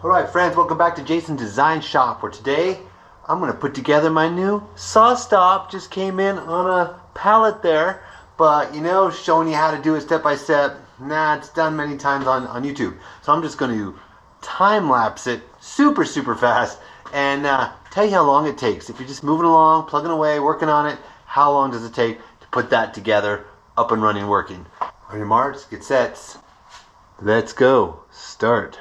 Alright friends, welcome back to Jason's Design Shop, where today I'm going to put together my new SawStop. Just came in on a pallet there, but you know, showing you how to do it step by step, nah, it's done many times on YouTube. So I'm just going to time lapse it super fast and tell you how long it takes. If you're just moving along, plugging away, working on it, how long does it take to put that together, up and running, working. On your marks, get sets, let's go, start.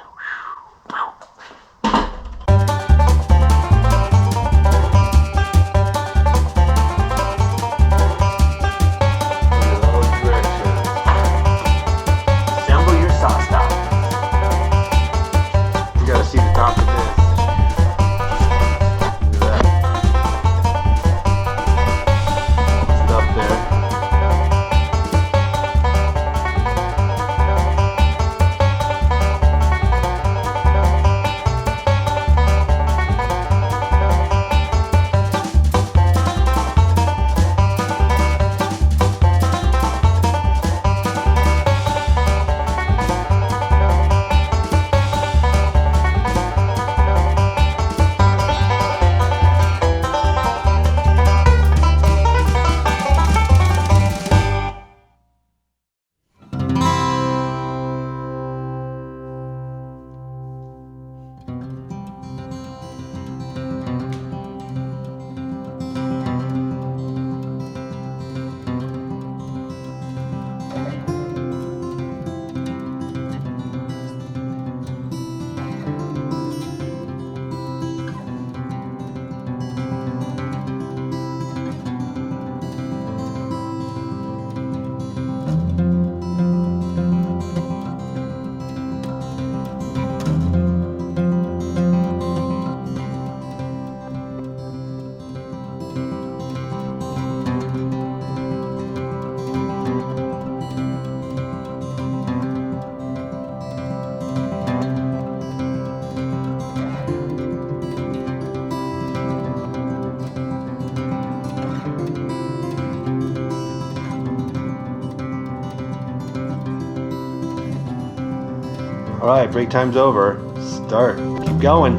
Alright, break time's over. Start. Keep going.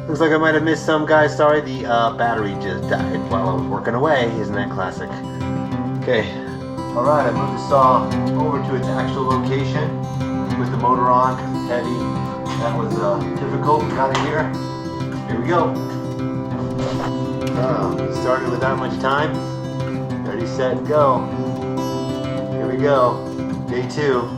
Looks like I might have missed some, guys. Sorry, the battery just died while I was working away. Isn't that classic? Okay. Alright, I moved the saw over to its actual location with the motor on because it's heavy. That was difficult. We got it here. Here we go. Started without much time. Ready, set, go. Here we go. Day 2.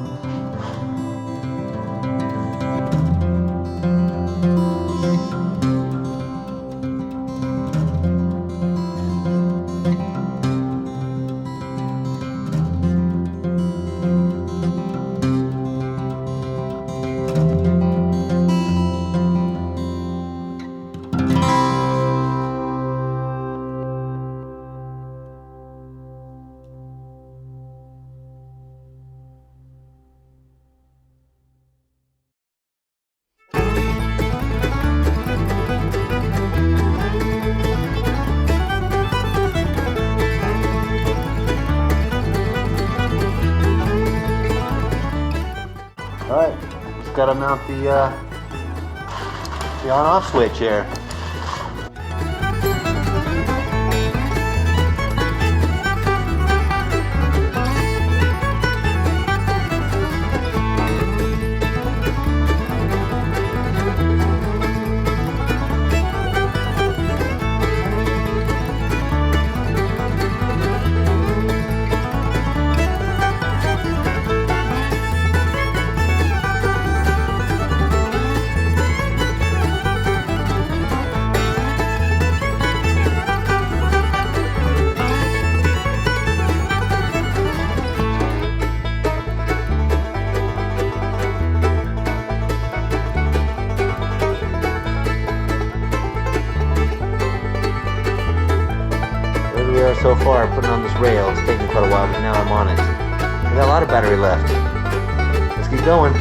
Alright, just gotta mount the on-off switch here. So far, putting on this rail, it's taken quite a while, but now I'm on it. I got a lot of battery left. Let's keep going.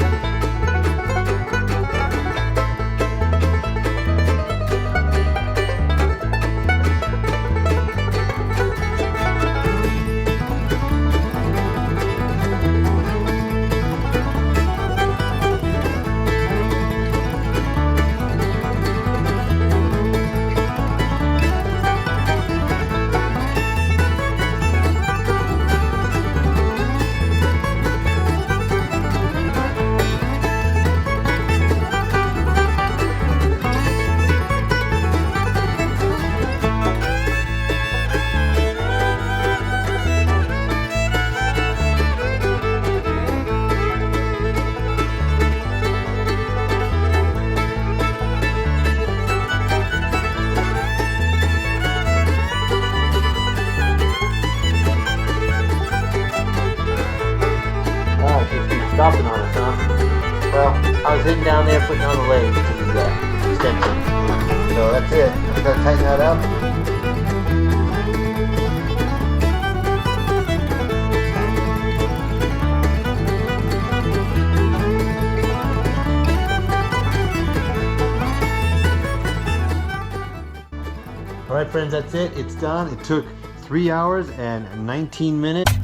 I was hitting down there putting on the lathe to the extension. So that's it. I gotta tighten that up. All right, friends, that's it. It's done. It took 3 hours and 19 minutes.